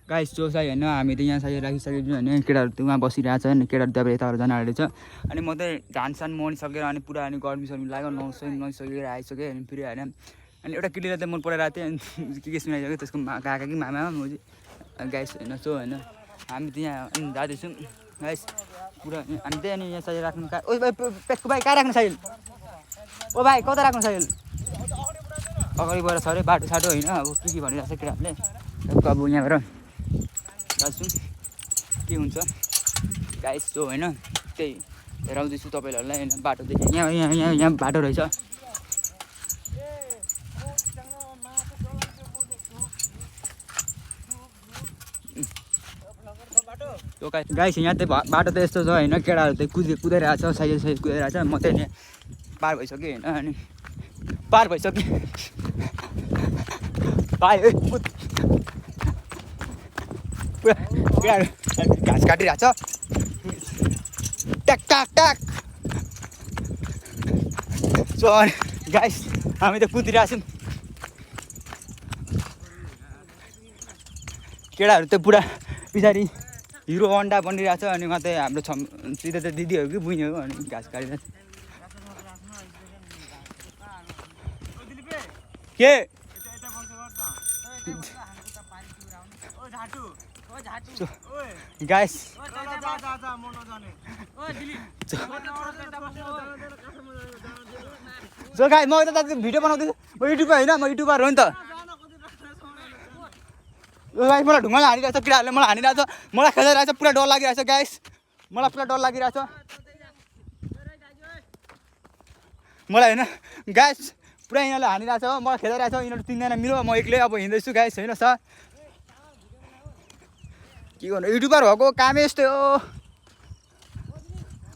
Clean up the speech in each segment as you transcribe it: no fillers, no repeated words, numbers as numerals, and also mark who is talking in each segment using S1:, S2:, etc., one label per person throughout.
S1: guys जो चाहिँ होइन हामी त यहाँ चाहिँ राखिसकेको छु होइन केटाहरू त उहाँ बसिरहेको छ होइन केटाहरू त अब यताबाट जान आँटेको छ अनि म चाहिँ धानसान मरिसकेर अनि पुरा अनि गर्मी सर्मी लाग्यो नुहाइसकेर आइसकेँ अनि फेरि होइन अनि एउटा केटीलाई त मन पराइरहेको थिएँ अनि के सुनाइसक्यो त्यसको काका कि मामा म गाइस होइन सो होइन हामी त यहाँ अनि जाँदैछौँ गाइस पुरा हामी चाहिँ अनि यहाँ चाहिँ राख्नु ओ भाइ पेटको भाइ कहाँ राख्नु साइल ओ भाइ कता राख्नु साइल अगाडि गएर छ अरे बाटो साटो होइन अब के भनिरहेको छ केटाहरूले अब यहाँबाट जान्छौँ के हुन्छ गाइस जो होइन त्यही हेराउँदैछु तपाईँहरूलाई होइन बाटोदेखि यहाँ यहाँ यहाँ यहाँ बाटो रहेछ गाइस यहाँ चाहिँ बाटो त यस्तो छ होइन केटाहरू चाहिँ कुदाइरहेको छ साइज साइज कुदाइरहेको छ म चाहिँ पार भइसकेँ होइन अनि पार भइसकेँ पायो पुरा केटाहरू घाँस काटिरहेको छ ट्याक ट्याक ट्याक सो गाइस हामी त कुदिरहेको छौँ केटाहरू त पुरा पछाडि हिरो होन्डा बनिरहेको छ अनि उहाँ चाहिँ हाम्रो सिधै त दिदी हो कि बुइनी हो अनि घाँस काटिरहेको छ के गाइस जो गाइस म त भिडियो बनाउँदैछु म युट्युबर होइन म युट्युबर हो नि त गाइस मलाई ढुङ्गाले हानिरहेको छ केटाहरूले मलाई हानिरहेको छ मलाई खेलाइरहेको छ पुरा डर लागिरहेको छ गाइस मलाई पुरा डर लागिरहेको छ मलाई होइन गाइस पुरा यिनीहरूले हानिरहेको छ मलाई खेलाइरहेको छ यिनीहरू तिनजना मिलो म एक्लै अब हिँड्दैछु गाइस होइन सर के गर्नु युट्युबर भएको कामै यस्तै हो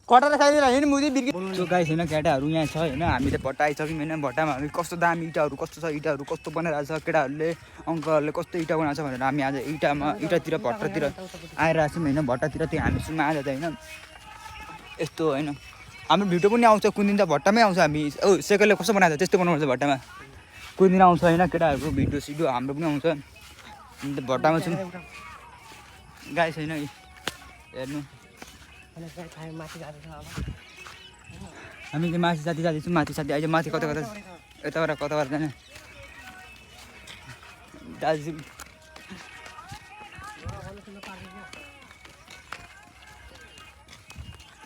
S1: कटाएर खाइदिएर होइन मुजी बिर्की सो गाइस होइन केटाहरू यहाँ छ होइन हामी त भट्टा आइसक्यौँ होइन भट्टामा कस्तो दामी इँटाहरू कस्तो छ इँटाहरू कस्तो बनाइरहेको छ केटाहरूले अङ्कलहरूले कस्तो इँटा बनाएको छ भनेर हामी आज इँटातिर भट्टातिर आइरहेको छौँ होइन भट्टातिर त्यो हामी सुनमा आज त होइन यस्तो होइन हाम्रो भिडियो पनि आउँछ कुन दिन त भट्टामै आउँछ हामी सेकरले कस्तो बनाएको छ त्यस्तो बनाउनुपर्छ भट्टामा कुन दिन आउँछ होइन केटाहरूको भिडियो सिडियो हाम्रो पनि आउँछ अन्त भट्टामा छौँ गाइस होइन हेर्नु हामी चाहिँ माथि जाति जाँदैछौँ माथि साथी अहिले माथि कता कता यताबाट जाने दार्जिलिङ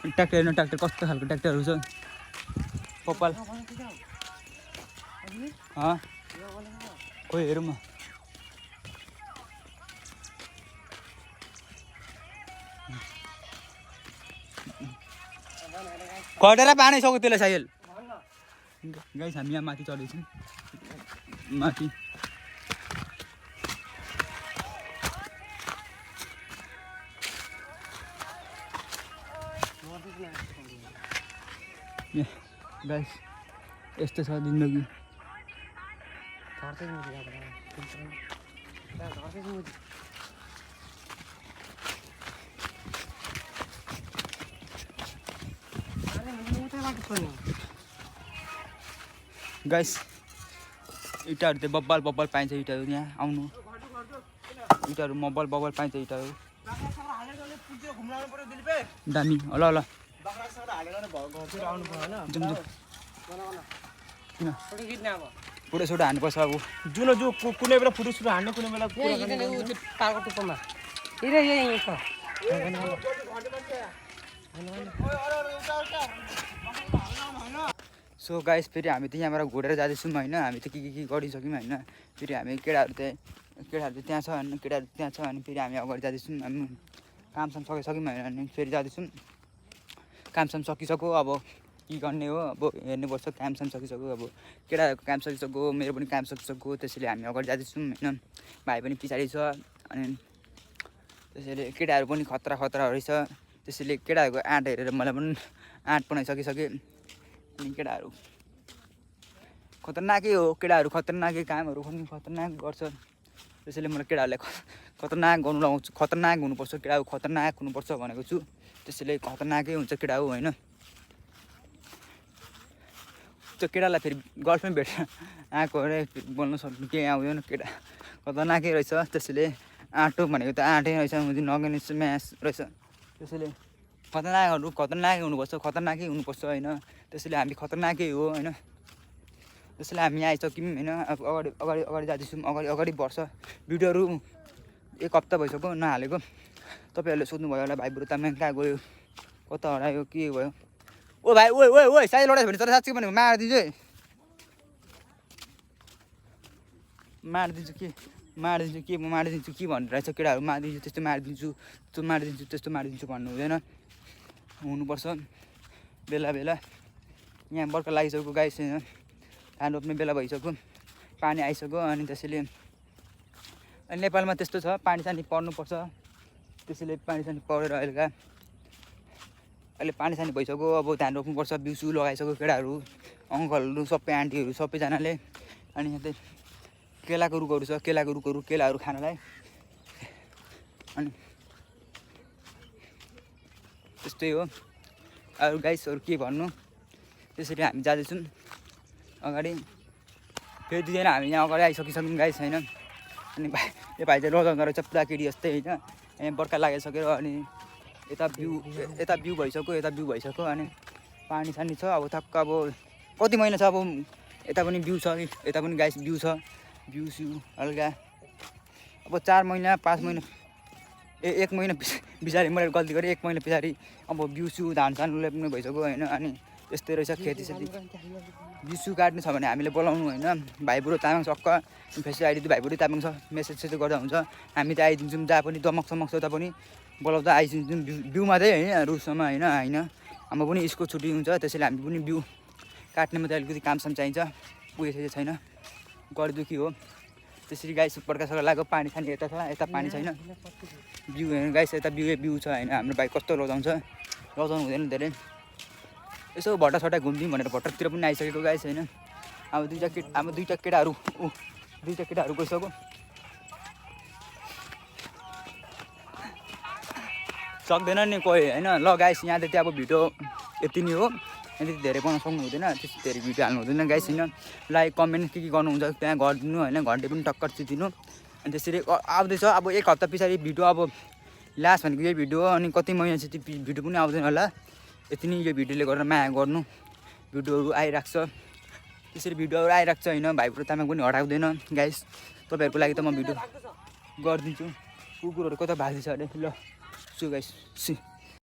S1: ट्र्याक्टर हेर्नु ट्र्याक्टर कस्तो खालको ट्र्याक्टरहरू छ पपाल खोइ हेरौँ न कटेर पानी सक्यो त्यसलाई साइल गाइस हामी यहाँ माथि चढ्दैछौँ माथि गाइस यस्तो छ जिन्दगी गाइस इँटाहरू चाहिँ बब्बल पाइन्छ इँटाहरू यहाँ आउनु इँटाहरू बब्बल पाइन्छ इँटाहरू दामी ल ल फोटोसोटो हान्नुपर्छ अब
S2: जुन जो कुनै बेला फोटोसोटो हान्ने कुनै बेला पार्कको टुप्पोमा
S1: सो गाइस फेरि हामी त यहाँबाट घोडेर जाँदैछौँ होइन हामी त के गरिसक्यौँ होइन फेरि हामी केटाहरू त्यहाँ छ होइन केटाहरू त्यहाँ छ अनि फेरि हामी अगाडि जाँदैछौँ हामी कामसाम सकिसक्यौँ होइन अनि फेरि जाँदैछौँ कामसाम सकिसक्यो अब के गर्ने हो अब हेर्नुपर्छ कामसाम सकिसक्यो अब केटाहरूको काम सकिसक्यो मेरो पनि काम सकिसक्यो त्यसैले हामी अगाडि जाँदैछौँ होइन भाइ पनि पछाडि छ अनि त्यसैले केटाहरू पनि खतरा रहेछ त्यसैले केटाहरूको आँट हेरेर मलाई पनि आँट बनाइसकिसकेँ अनि केटाहरू खतरनाकै हो केटाहरू खतरनाकै कामहरू पनि खतरनाक गर्छ त्यसैले मलाई केटाहरूले खतरनाक गर्नु लगाउँछु खतरनाक हुनुपर्छ केटाहरू खतरनाक हुनुपर्छ भनेको छु त्यसैले खतरनाकै हुन्छ केटा हो होइन त्यो केटालाई फेरि गर्लफ्रेन्ड भेटेर आएको अरे बोल्न सक्नु केही आउँदैन केटा खतरनाकै रहेछ त्यसैले आँटो भनेको त आँटै रहेछ नगर्ने म्यास रहेछ त्यसैले खतरनाकै हुनुपर्छ होइन त्यसैले हामी खतरनाकै हो होइन त्यसैले हामी आइसक्यौँ होइन अब अगाडि जाँदैछौँ अगाडि बढ्छ भिडियोहरू 1 हप्ता भइसक्यो नहालेको तपाईँहरूले सोध्नुभयो होला भाइ बुढो तामाङ कहाँ गयो कता हरायो के भयो ओ भाइ ओ साइज लडाइस भने तर साँच्चै भने मारिदिन्छु है मारिदिन्छु के भनेर रहेछ केटाहरू मारिदिन्छु त्यस्तो मारिदिन्छु भन्नु हुँदैन हुनुपर्छ बेला यहाँ बर्खा लागिसक्यो गाइस होइन धान रोप्ने बेला भइसक्यो पानी आइसक्यो अनि त्यसैले नेपालमा त्यस्तो छ पानी सानी पर्नुपर्छ त्यसैले पानी सानी परेर अहिले पानी सानी भइसक्यो अब धान रोप्नुपर्छ बिउसु लगाइसक्यो केटाहरू अङ्कलहरू सबै आन्टीहरू सबैजनाले अनि यहाँ चाहिँ केलाको रुखहरू छ केलाहरू खानलाई अनि त्यस्तै हो अरू गाइसहरू के भन्नु त्यसरी हामी जाँदैछौँ अगाडि फेरि दिँदैन हामी यहाँ अगाडि आइसकिसक्यौँ गाइस होइन अनि यो भाइ चाहिँ रजाउँदो रहेछ पुरा केटी जस्तै होइन यहाँ बर्खा लागिसक्यो अनि यता बिउ भइसक्यो अनि पानी सानी छ अब ठक्क अब कति महिना छ अब यता पनि बिउ छ यता पनि गाइस बिउ छ बिउ हल्का अब 4 महिना 5 महिना 1 महिना पछाडि मैले गल्ती गरेँ 1 महिना पछाडि अब बिउ धान सानले पनि भइसक्यो होइन अनि यस्तै रहेछ खेतीसेती बिउ काट्नु छ भने हामीले बोलाउनु होइन भाइ बुढो तामाङ सक्क फेस आइडी भाइ बुढो तामाङ छ मेसेज गर्दा हुन्छ हामी त आइदिन्छौँ जहाँ पनि दमक समक छ पनि बोलाउँदा आइदिन्छौँ बिउमा चाहिँ होइन रुसमा होइन हाम्रो पनि यसको छुट्टी हुन्छ त्यसैले हामी पनि बिउ काट्नेमा चाहिँ अलिकति कामसाम चाहिन्छ पुगेको छैन गरिदुखी हो त्यसरी गाइस बर्खासँग लाग्यो पानी खाने यता पानी छैन बिउ हेर्नु गाइस यता बिउ छ होइन हाम्रो भाइ कस्तो लजाउनु हुँदैन धेरै यसो भट्टासट्टा घुम्दिउँ भनेर भट्टातिर पनि आइसकेको गाइस होइन अब दुईवटा केटाहरू गइसक्यो सक्दैन नि कोही होइन ल गाइस यहाँ चाहिँ अब भिडियो यति नै हो यति धेरै बनाउन सक्नु हुँदैन त्यस्तो धेरै भिडियो हाल्नु हुँदैन गाइस होइन लाइक कमेन्ट के गर्नुहुन्छ त्यहाँ गरिदिनु होइन घन्टे पनि टक्कर चिदिनु अनि त्यसरी आउँदैछ अब 1 हप्ता पछाडि भिडियो अब लास्ट भनेको यही भिडियो हो अनि कति महिना चाहिँ त्यो भिडियो पनि आउँदैन होला यति नै यो भिडियोले गरेर माया गर्नु भिडियोहरू आइरहेको छ त्यसरी भिडियोहरू आइरहेको छ होइन भाइ बुढो तामाङ पनि हटाउँदैन गाइस तपाईँहरूको लागि त म भिडियो गरिदिन्छु कुकुरहरू कता भाग्दैछ अरे ल सु गाइस